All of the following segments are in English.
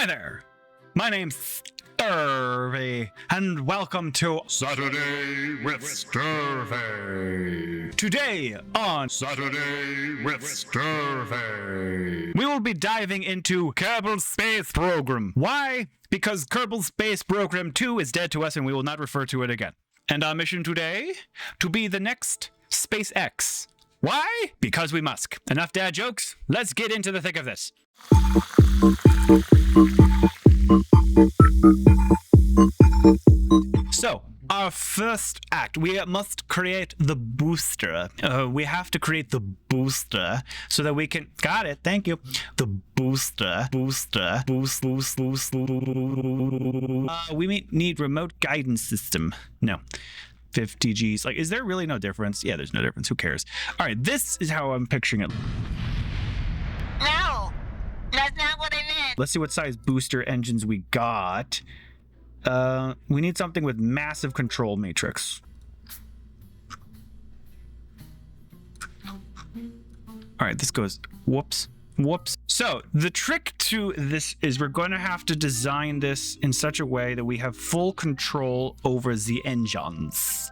Hi there, my name's Stirvy, and welcome to Saturday with Stirvy. Today on Saturday with Stirvy. we will be diving into Kerbal's space program. Why? Because Kerbal's space program 2 is dead to us and we will not refer to it again. And our mission today? To be the next SpaceX. Why? Because we must. Enough dad jokes. Let's get into the thick of this. So, our first act, we must create the booster. We have to create the booster so that we can... Got it, thank you. The booster. We need remote guidance system. No. 50 Gs. Like, is there really no difference? Yeah, there's no difference. Who cares? All right, this is how I'm picturing it. No, that's not what I meant. Let's see what size booster engines we got. We need something with massive control matrix. All right, this goes whoops. So the trick to this is we're going to have to design this in such a way that we have full control over the engines.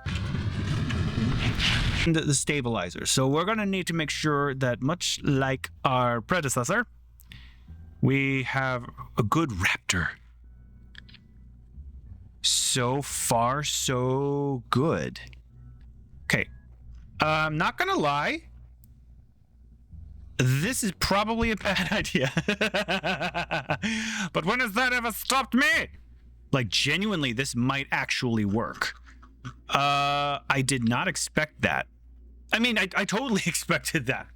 The stabilizer. So we're going to need to make sure that, much like our predecessor, we have a good Raptor. So far, so good. Okay. I'm not gonna lie. This is probably a bad idea. But when has that ever stopped me? Like, genuinely, this might actually work. I did not expect that. I mean, I totally expected that.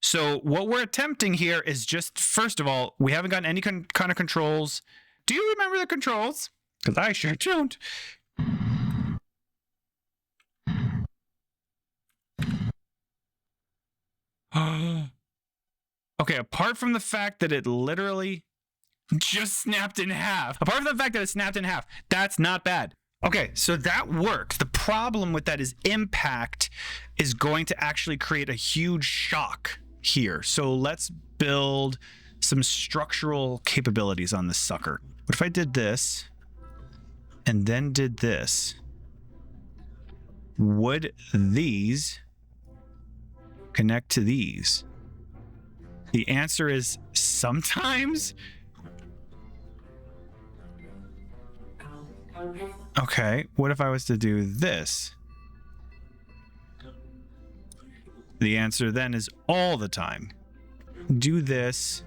So what we're attempting here is just, first of all, we haven't gotten any kind of controls. Do you remember the controls? Because I sure don't. Okay, apart from the fact that it literally just snapped in half. Apart from the fact that it snapped in half, that's not bad. Okay, so that worked. The problem with that is impact is going to actually create a huge shock here. So let's build some structural capabilities on this sucker. What if I did this and then did this? Would these connect to these? The answer is sometimes. Okay, what if I was to do this? The answer then is all the time. Do this,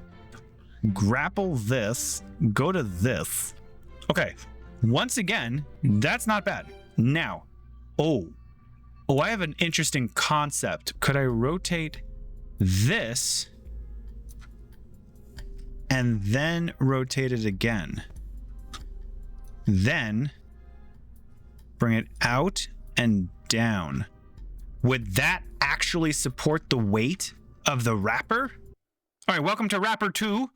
grapple this, go to this. Okay, once again, that's not bad. Now, oh, I have an interesting concept. Could I rotate this and then rotate it again? Then bring it out and down. Would that actually support the weight of the wrapper? All right, welcome to Wrapper 2.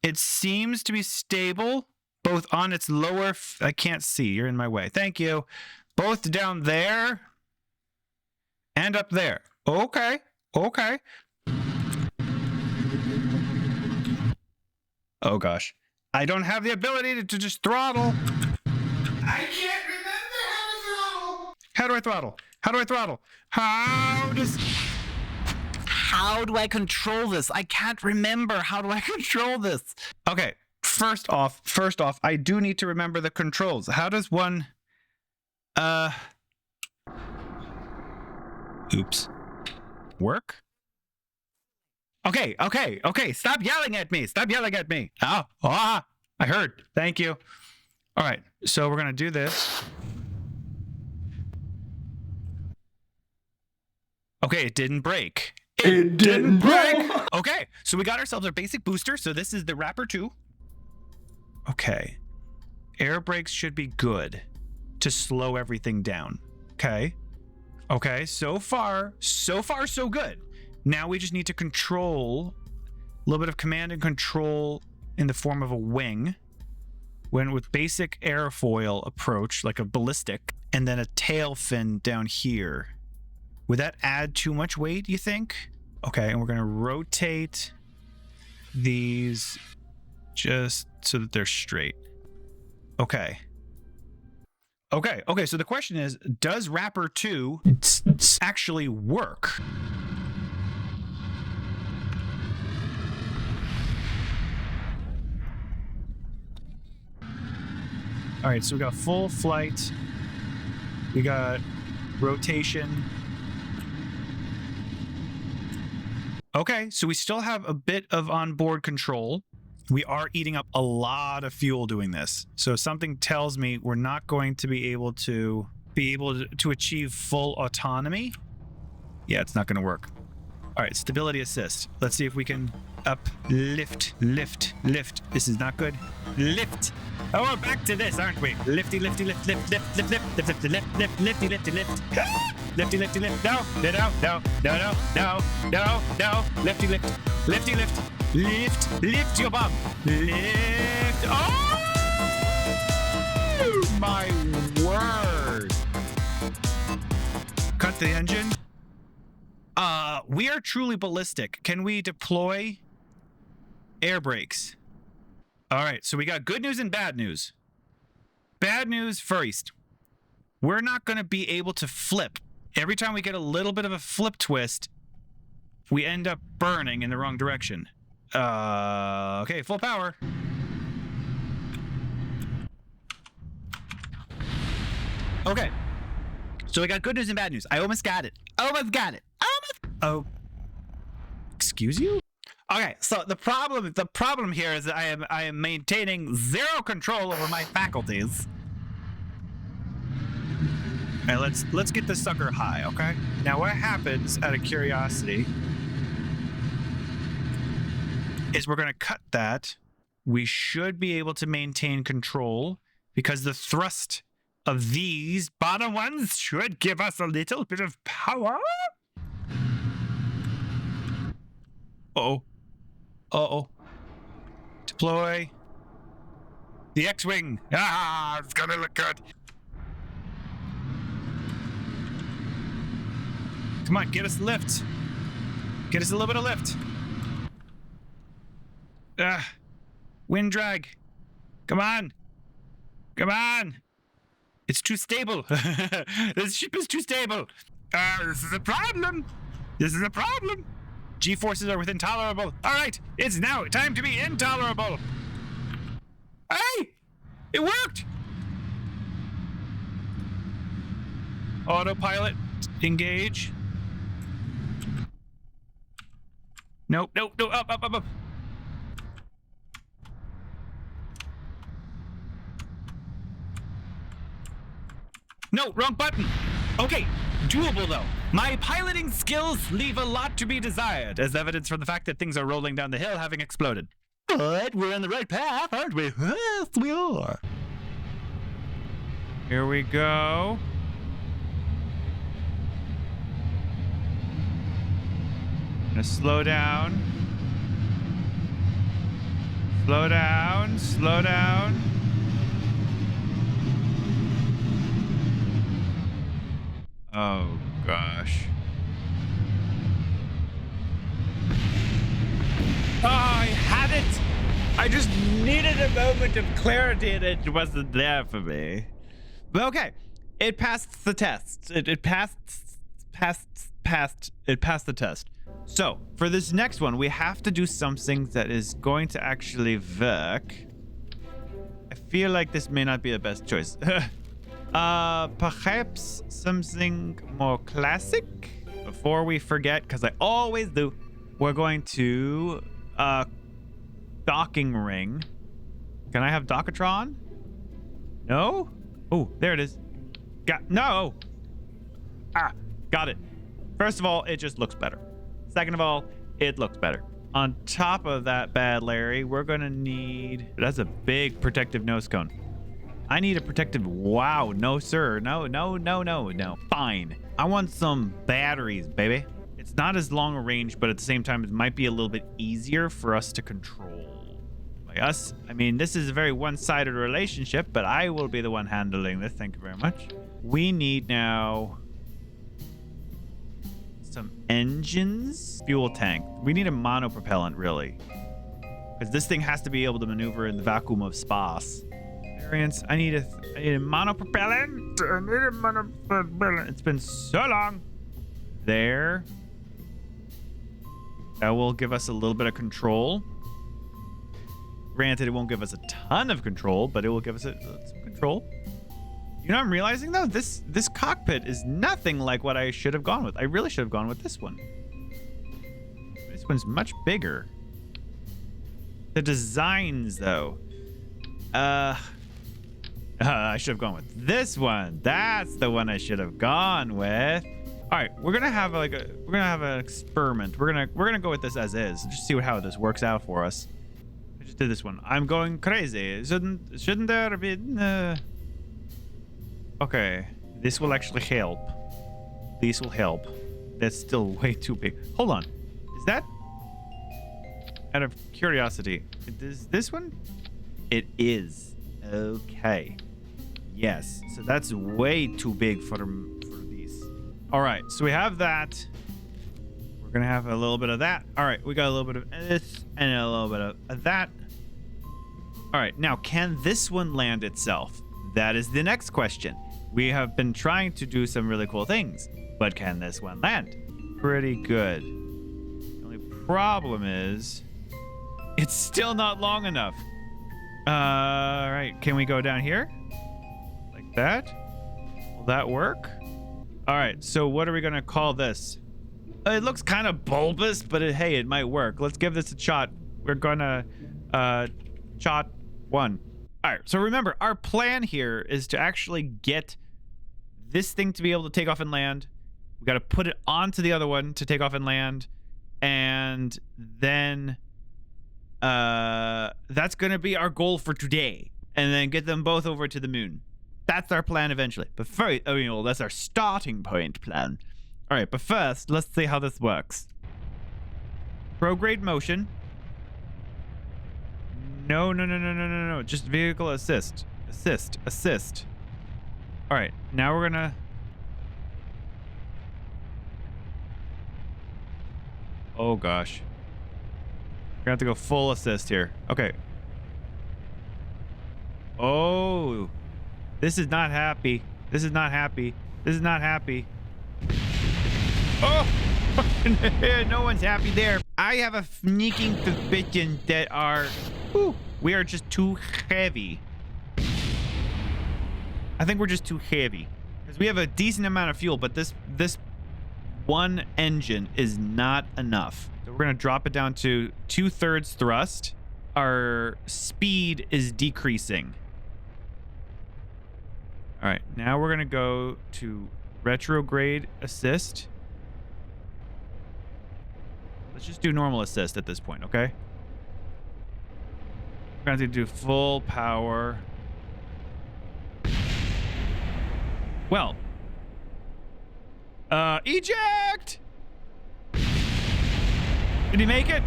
It seems to be stable, both on its lower... I can't see, you're in my way. Thank you. Both down there and up there. Okay. Oh gosh. I don't have the ability to just throttle. I can't remember how to throttle. How do I throttle? How do I control this? I can't remember. How do I control this? Okay, first off, I do need to remember the controls. How does one... Oops. Work? Okay. Stop yelling at me. Oh, I heard. Thank you. All right, so we're going to do this. Okay, it didn't break. It didn't break. Okay, so we got ourselves our basic booster. So this is the Wrapper 2. Okay. Air brakes should be good to slow everything down. Okay, so far, so good. Now we just need to control a little bit of command and control in the form of a wing. When with basic airfoil approach, like a ballistic, and then a tail fin down here. Would that add too much weight, you think? Okay, and we're gonna rotate these just so that they're straight. Okay. Okay, so the question is, does Wrapper 2 actually work? All right, so we got full flight. We got rotation. Okay, so we still have a bit of onboard control. We are eating up a lot of fuel doing this. So something tells me we're not going to be able to achieve full autonomy. Yeah, it's not going to work. All right, stability assist. Let's see if we can lift. This is not good. Lift. Oh, we're back to this, aren't we? Lifty, lift. Lifty, lift. No. Lifty, lift. Lift your bum. Lift. Oh, my word. Cut the engine. We are truly ballistic. Can we deploy air brakes? All right, so we got good news and bad news. Bad news first. We're not going to be able to flip. Every time we get a little bit of a flip twist, we end up burning in the wrong direction. Okay, full power. Okay. So we got good news and bad news. I almost got it. Oh, excuse you? Okay, so the problem here is that I am maintaining zero control over my faculties. All right, let's get this sucker high, okay? Now what happens, out of curiosity, is we're gonna cut that. We should be able to maintain control because the thrust of these bottom ones should give us a little bit of power. Uh-oh. Deploy. The X-Wing. It's gonna look good. Come on, get us lift. Get us a little bit of lift. Wind drag. Come on. It's too stable. This ship is too stable. This is a problem. G-forces are within tolerable. All right, it's now time to be intolerable. Hey, it worked. Autopilot, engage. Nope, up. No, wrong button. Okay, doable though. My piloting skills leave a lot to be desired, as evidence from the fact that things are rolling down the hill having exploded. But we're on the right path, aren't we? Yes, we are. Here we go. Gonna slow down. Slow down. Oh, gosh. Oh, I had it! I just needed a moment of clarity and it wasn't there for me. But okay, it passed the test. It passed the test. So, for this next one, we have to do something that is going to actually work. I feel like this may not be the best choice. Perhaps something more classic before we forget, because I always do. We're going to docking ring. Can I have Dockatron? No? Oh, there it is. No. Got it. First of all, it just looks better. Second of all, it looks better. On top of that, bad Larry, we're gonna need, that's a big protective nose cone. I need a protective, wow, no sir, no. Fine, I want some batteries, baby. It's not as long a range, but at the same time, it might be a little bit easier for us to control. By us, I mean, this is a very one-sided relationship, but I will be the one handling this, thank you very much. We need now some engines, fuel tank. We need a monopropellant, really. Because this thing has to be able to maneuver in the vacuum of space. Variants, I need a monopropellant. I need a monopropellant. It's been so long. There. That will give us a little bit of control. Granted, it won't give us a ton of control, but it will give us some control. You know what I'm realizing, though? This cockpit is nothing like what I should have gone with. I really should have gone with this one. This one's much bigger. The designs, though. I should have gone with this one. That's the one I should have gone with. All right, we're gonna have an experiment. We're gonna go with this as is. Just see how this works out for us. I just did this one. I'm going crazy. Shouldn't there be? Okay, this will actually help. This will help. That's still way too big. Hold on. Is that? Out of curiosity, is this one? It is. Okay. Yes. So that's way too big for these. All right. So we have that. We're gonna have a little bit of that. All right. We got a little bit of this and a little bit of that. All right. Now, can this one land itself? That is the next question. We have been trying to do some really cool things, but can this one land? Pretty good. The only problem is it's still not long enough. All right. Can we go down here? Like that? Will that work? All right. So what are we going to call this? It looks kind of bulbous, but hey, it might work. Let's give this a shot. We're going to shot 1. All right. So remember, our plan here is to actually get this thing to be able to take off and land. We got to put it onto the other one to take off and land. And then that's going to be our goal for today. And then get them both over to the moon. That's our plan eventually. But first, well, that's our starting point plan. All right, but first, let's see how this works. Prograde motion. No. Just vehicle assist. Assist. All right, now we're gonna... Oh, gosh. We're gonna have to go full assist here. Okay. Oh. This is not happy. This is not happy. This is not happy. Oh! No one's happy there. I have a sneaking suspicion that we are just too heavy. I think we're just too heavy. Because we have a decent amount of fuel, but this one engine is not enough. So we're going to drop it down to 2/3 thrust. Our speed is decreasing. All right, now we're going to go to retrograde assist. Let's just do normal assist at this point, okay? We're going to do full power. Well. Eject! Did he make it?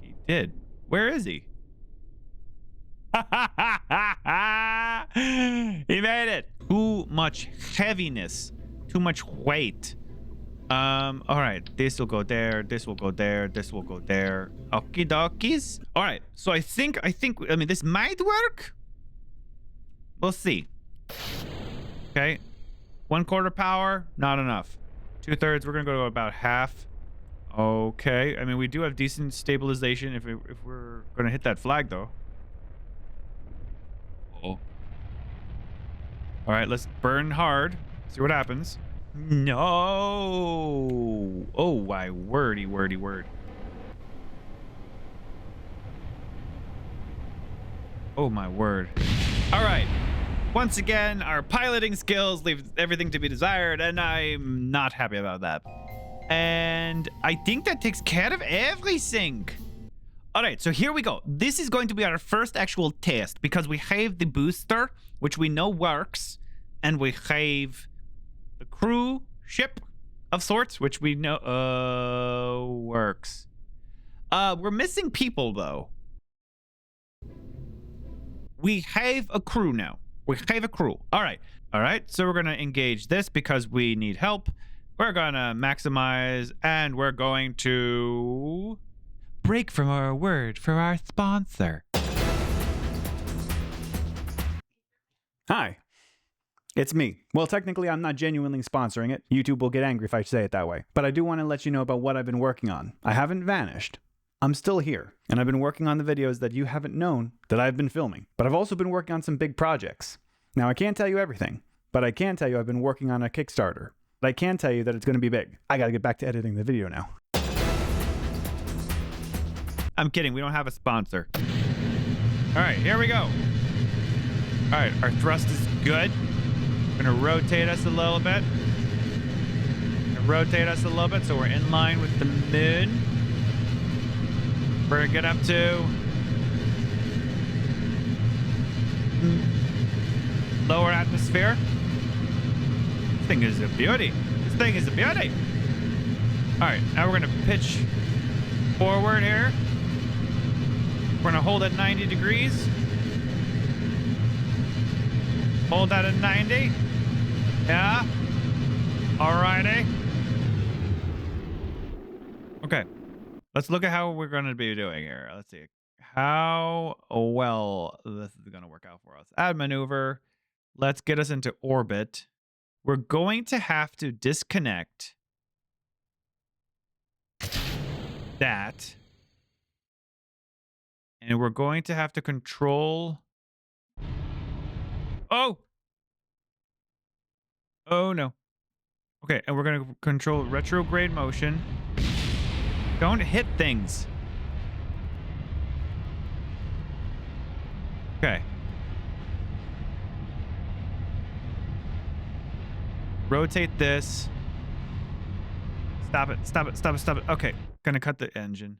He did. Where is he? He made it. Too much heaviness. Too much weight. All right. This will go there. This will go there. This will go there. Okie dokies. All right. So I mean, this might work. We'll see. Okay. 1/4 power. Not enough. 2/3. We're going to go to about half. Okay. I mean, we do have decent stabilization if we're going to hit that flag, though. Oh. All right. Let's burn hard. See what happens. No. Oh, my wordy word. Oh, my word. All right. Once again, our piloting skills leave everything to be desired, and I'm not happy about that. And I think that takes care of everything. All right, so here we go. This is going to be our first actual test because we have the booster, which we know works, and we have the crew ship of sorts, which we know works. We're missing people, though. We have a crew now. We have a crew. All right. So we're going to engage this because we need help. We're going to maximize, and we're going to break from our word from our sponsor. Hi. It's me. Well, technically, I'm not genuinely sponsoring it. YouTube will get angry if I say it that way. But I do want to let you know about what I've been working on. I haven't vanished. I'm still here. And I've been working on the videos that you haven't known that I've been filming. But I've also been working on some big projects. Now, I can't tell you everything. But I can tell you I've been working on a Kickstarter. But I can tell you that it's going to be big. I got to get back to editing the video now. I'm kidding. We don't have a sponsor. All right, here we go. All right, our thrust is good. Gonna rotate us a little bit. So we're in line with the moon. We're gonna get up to lower atmosphere. This thing is a beauty. All right, now we're gonna pitch forward here. We're gonna hold at 90 degrees. Hold that at 90. Yeah. Alrighty. Okay. Let's look at how we're going to be doing here. Let's see how well this is going to work out for us. Add maneuver. Let's get us into orbit. We're going to have to disconnect that. And we're going to have to control... Oh no. Okay, and we're going to control retrograde motion. Don't hit things. Okay. Rotate this. Stop it. Okay, gonna cut the engine.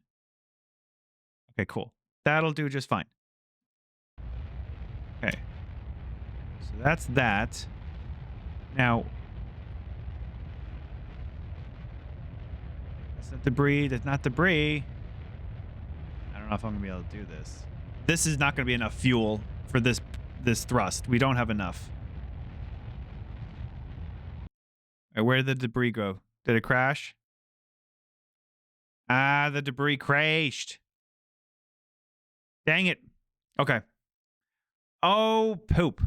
Okay, cool. That'll do just fine. Okay. So that's that. Now, that's not debris. That's not debris. I don't know if I'm gonna be able to do this. This is not gonna be enough fuel for this thrust. We don't have enough. All right, where did the debris go? Did it crash? Ah, the debris crashed. Dang it. Okay. Oh, poop.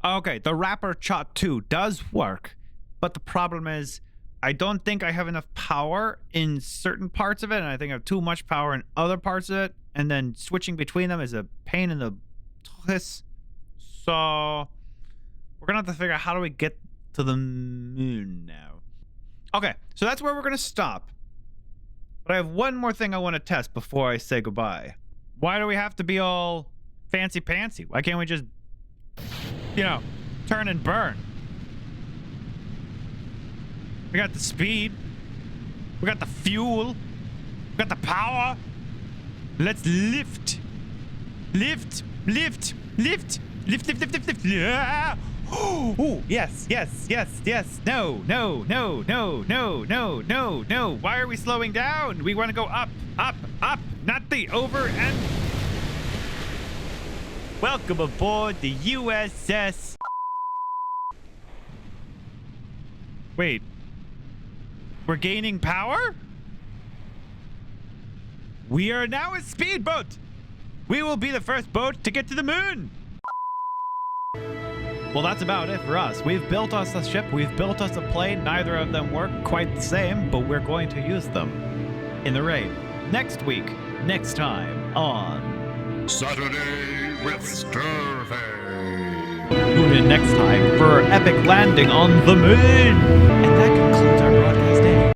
Okay, the Rapper Shot 2 does work, but the problem is I don't think I have enough power in certain parts of it, and I think I have too much power in other parts of it, and then switching between them is a pain in the tuss. So we're gonna have to figure out how do we get to the moon now. Okay, so that's where we're gonna stop. But I have one more thing I want to test before I say goodbye. Why do we have to be all fancy-pantsy? Why can't we just, you know, turn and burn? We got the speed. We got the fuel. We got the power. Let's lift. Lift. Lift. Lift. Lift, lift, lift, lift, lift. Yeah. Oh, yes, yes, yes, yes. No, no, no, no, no, no, no, no. Why are we slowing down? We want to go up, up, up, not the over and... Welcome aboard the USS... Wait. We're gaining power? We are now a speedboat. We will be the first boat to get to the moon. Well, that's about it for us. We've built us a ship. We've built us a plane. Neither of them work quite the same, but we're going to use them in the raid. Next week, next time on... Saturday with Stirvy. Tune in next time for our epic landing on the moon.